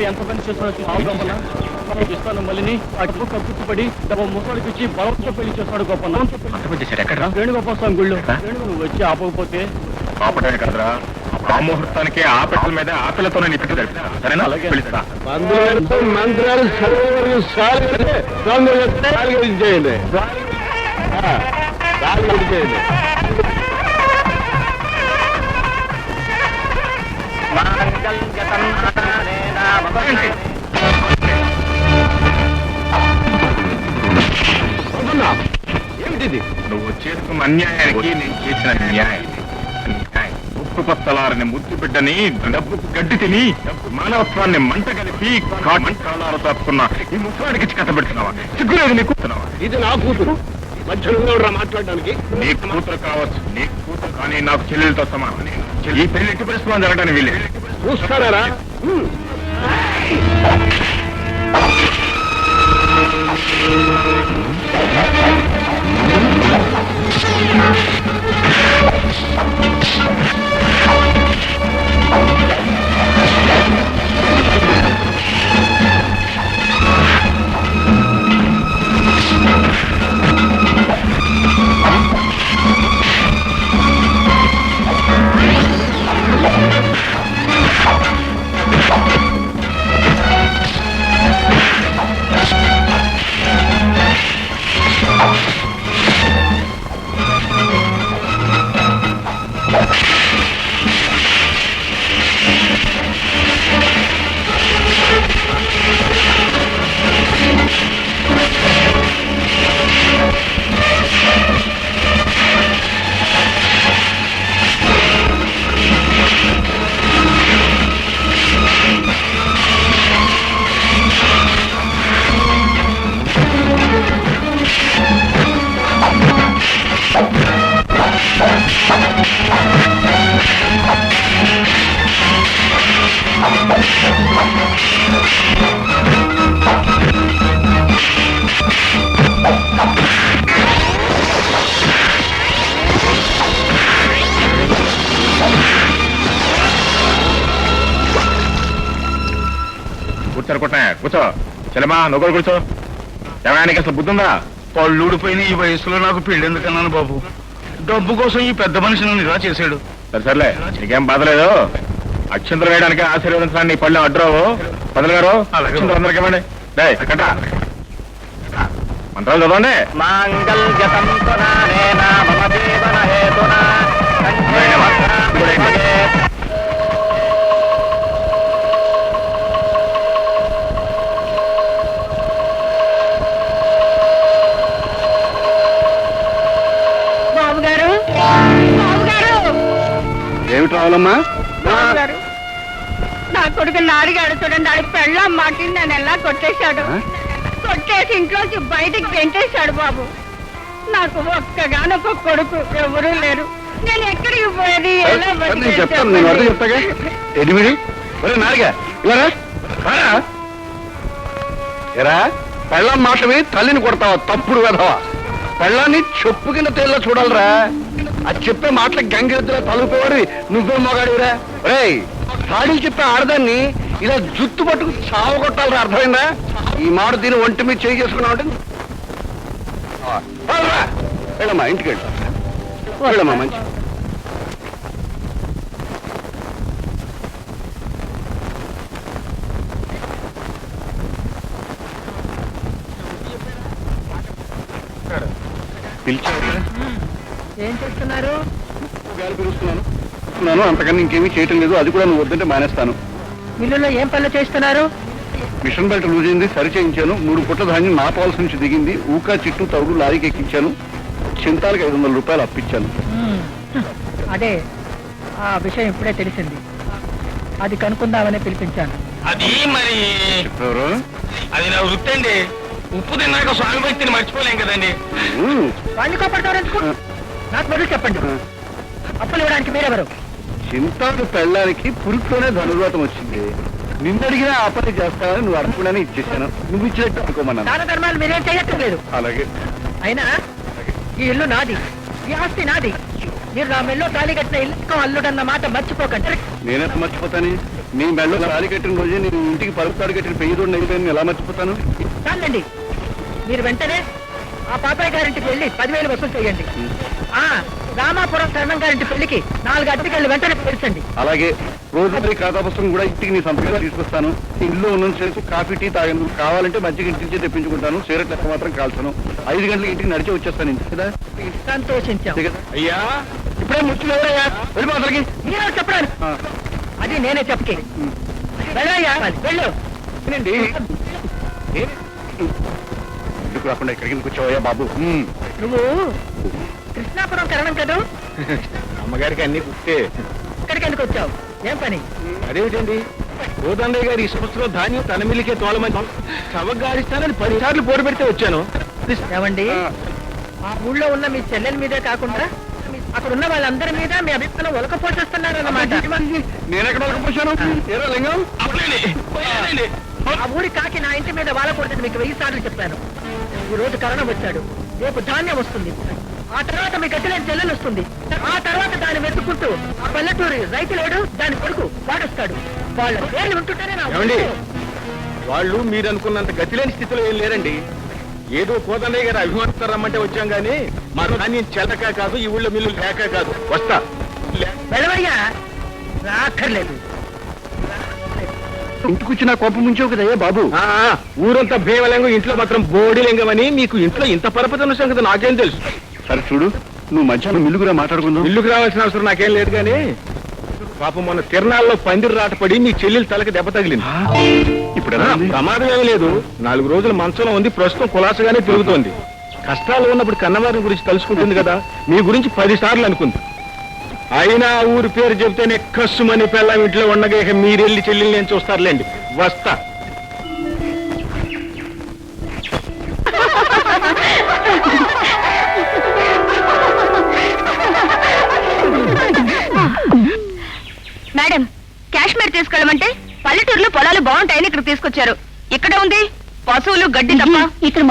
ఎంత పని చేస్తున్నాడు ఇస్తాను మళ్ళీ ఆ డబ్బు కప్పుపడి ముసలికి ఇచ్చి బలంతో పెళ్లి చేస్తాడు గొప్ప చేశాడు ఎక్కడ వేణుగోపాల గుళ్ళు నువ్వు వచ్చి ఆపకపోతే ఆపటమే కదరా ఆ ముహూర్తానికి ఆ పెట్టల మీద ఆ పిల్లతో నేను ఇప్పటి సరేనా అలాగే పిలుస్తా మంత్రాలు చేయండి ఏమిటిది నువ్వు చేస్తున్న అన్యాయానికి నేను చేసిన న్యాయం ఉప్పు పత్తలారని ముద్దు బిడ్డని డబ్బుకు గడ్డి తిని మానవత్వాన్ని మంట కలిపి కాలాలు తాపుకున్న ఈ ముసలాడికి కట్టబెడుతున్నావా సిగ్గులేదు నీ కూతున్నావా ఇది నా కూతురు మధ్యలో మాట్లాడడానికి నీ కూతురు కావచ్చు నీ కూతురు కానీ నాకు చెల్లెలతో సమానం ఈ పెళ్లి ఎట్టి పరిస్థితులు జరగడానికి వీళ్ళే చూస్తారా కూర్చో చలమా నొగలు కూర్చో ఎవరానికి అసలు బుద్ధుందా పళ్ళు ఊడిపోయిన ఈ వయసులో నాకు పెళ్లి ఎందుకన్నాను బాబు డబ్బు కోసం ఈ పెద్ద మనిషిని ఇలా చేశాడు సర్లే నీకేం బాధలేదు అక్షంతలు వేయడానికి ఆశీర్వదించడానికి నీ పళ్ళు అడ్డురావు పదలు గారు అందరికి ఇవ్వండి మంత్రాలు చదవండి ఏమిటి రావాలమ్మా నా కొడుకు నాడిగాడు చూడండి ఆడి పెళ్ళం మాటిని నన్ను ఎలా కొట్టేశాడు కొట్టేసి ఇంట్లోంచి బయటికి గెంటేశాడు బాబు నాకు ఒక్కగానొక్క కొడుకు ఎవరూ లేరు నేను ఎక్కడికి పోయేది ఎరా పెళ్ళం మాటవి తల్లిని కొడతావా తప్పుడు వెధవా పెళ్ళాన్ని చెప్పు కింద తేల్లో చూడాలరా అది చెప్పే మాటలకు గంగిరెద్దులా తలుపేవాడు నువ్వే మొగాడివిరా రేయ్ తాడీలు చెప్పే ఆడదాన్ని ఇలా జుత్తు పట్టుకు చావ కొట్టాలరా అర్థమైందా ఈ మాట దీని ఒంటి మీద చేయి చేసుకున్నావు వెళ్ళమ్మా ఇంటికి వెళ్ళమ్మా మంచి ఏం చేస్తున్నారు పిలుస్తున్నాను అంతకన్నా ఇంకేమీ చేయటం లేదు అది కూడా నువ్వు వద్దంటే మానేస్తాను మిల్లులో ఏం పనులు చేస్తున్నారు మిషన్ బెల్ట్ లూజ్ అయింది సరి చేయించాను 3 పుట్ల ధాన్యం నా పాలసీ నుంచి దిగింది ఊకా చిట్టు తవుడు లారీకి ఎక్కించాను చింతాలకు 500 రూపాయలు అప్పించాను అదే ఆ విషయం ఇప్పుడే తెలిసింది అది కనుక్కుందామని పిలిపించాను అది మరి చెప్పారు అది నా వృత్తి అండి ఉప్పు తిన్నాక స్వామి భక్తిని మర్చిపోలేం కదండి వాళ్ళు కాపాడతారు నాకు మొదలు చెప్పండి అప్పులు ఇవ్వడానికి మీరెవరు చింతాకు పెళ్ళడానికి పురుట్లోనే ధనుర్వాతం వచ్చింది నిన్నడిగినా ఆ పని చేస్తానని నువ్వు అడగకుండానే ఇచ్చేసాను నువ్వు ఇచ్చినట్టు అనుకోమన్నాను దాన ధర్మాలు మీరేం చేయట్లేదు అలాగే అయినా ఈ ఇల్లు నాది ఈ ఆస్తి నాది మీరు నా మెల్లో తాళి కట్టిన ఇల్లు అల్లుడన్న మాట మర్చిపోకండి. నేనెంత మర్చిపోతాను? నీ మెడలో తాళి కట్టిన రోజే నేను ఇంటికి పరుపు తాడు కట్టిన పెయ్యి రోడ్డు అయిపోయాను, ఎలా మర్చిపోతాను? చాలండి, మీరు వెంటనే ఆ పాపాయి గారింటికి వెళ్ళి 10,000 వసూలు చేయండి. ఆ రామాపురం కరణం గారింటి పెళ్లికి 4 అద్దెకెళ్ళి వెంటనే పెంచండి. అలాగే రోజువారీ ఖాతా పుస్తకం కూడా ఇంటికి నీ సంతకంగా తీసుకొస్తాను. ఇంట్లో ఉన్న చేసి కాఫీ టీ తాగను, కావాలంటే మంచిగా ఇంటి నుంచి తెప్పించుకుంటాను. సిగరెట్ లెక్క మాత్రం కాల్చను. 5 గంటలకు ఇంటికి నడిచి వచ్చేస్తాను. ఇంటి కదా సంతోషించాం. అయ్యా ఇప్పుడే ముచ్చు ఎవరయ్యా వెళ్ళి అసలుకి. మీరు చెప్పరాను, అది నేనే చెప్పకి. వెళ్ళయ్యా, వెళ్ళు. ఎందుకు రాకుండా ఇక్కడికి ఎందుకు వచ్చావయ్యా బాబు? నువ్వు కృష్ణాపురం కరణం కదా, అమ్మగారికి అన్ని గుర్తే. ఇక్కడికి ఎందుకు వచ్చావు? ఏం పని? అదేమిటండి, గోదండయ్య గారు ఈ సంవత్సరం ధాన్యం తన మిల్లికే తోలమని చవగాడిస్తానని 10 సార్లు పోరు పెడితే వచ్చాను. ఏమండి, ఆ ఊళ్ళో ఉన్న మీ చెల్లెల మీదే కాకుండా అక్కడ ఉన్న వాళ్ళందరి మీద మీ అభిప్రాయం ఒలకపోసేస్తున్నారు అన్నమాట. నేనెక్కడ పోసాను? ఏరా లింగం, ఆ ఊరి కాకి నా ఇంటి మీద వాలకూడదని మీకు 1000 సార్లు చెప్పాను. ఈ రోజు కరణం వచ్చాడు, రేపు ధాన్యం వస్తుంది, ఆ తర్వాత మీ గట్టిలేని చెల్లెలు వస్తుంది, ఆ తర్వాత దాన్ని వెతుక్కుంటూ ఆ పల్లెటూరి రైతు లేడు, దాని కొడుకు వాడొస్తాడు. వాళ్ళ పేర్లు ఉంటుంటేనే నా ఏమండి? ఊరు. వాళ్ళు మీరు అనుకున్నంత గతిలేని స్థితిలో ఏం లేరండి. ఏదో కోదండయ్య గారు అభిమానిస్తారమ్మంటే వచ్చాం గానీ మా ధాన్యం చెల్లక కాదు, ఈ ఊళ్ళో మిల్లు లేక కాదు. వస్తా. వెళ్ళవయ్యా, రాక్కర్లేదు. ఇంటికి వచ్చి నా కోపం ముంచావు కదయ్యా బాబు. ఊరంతా భీమలింగం, ఇంట్లో మాత్రం బోడిలింగం అని మీకు ఇంట్లో ఇంత పరపతి సంగతి నాకేం తెలుసు. సరే చూడు, నువ్వు మధ్యాహ్నం మిల్లుగురా మాట్లాడుకుందాం. ఇల్లుకు రావాల్సిన అవసరం నాకేం లేదు కానీ పాపం మొన్న తిరణాల్లో పందిరు రాటపడి మీ చెల్లెలు తలకి దెబ్బ తగిలింది. ఇప్పుడు ఎలా ఉంది? ప్రమాదం ఏమీ లేదు, 4 రోజులు మంచంలో ఉంది, ప్రస్తుతం కులాసగానే తిరుగుతోంది. కష్టాలు ఉన్నప్పుడు కన్నవారి గురించి తలుసుకుంటుంది కదా, మీ గురించి 10 సార్లు అనుకుంది. అయినా ఊరి పేరు చెబితేనే కస్సుమని పెళ్ళం ఇంట్లో ఉండగా ఇక మీరెళ్ళి చెల్లెల్ని నేను చూస్తారులేండి. వస్తా. మేడం, కాశ్మీర్ తీసుకెళ్ళమంటే పల్లెటూరులో పొలాలు బాగుంటాయని ఇక్కడ తీసుకొచ్చారు. ఇక్కడ ఉంది పశువులు, గడ్డి తప్ప. ఇక్కడ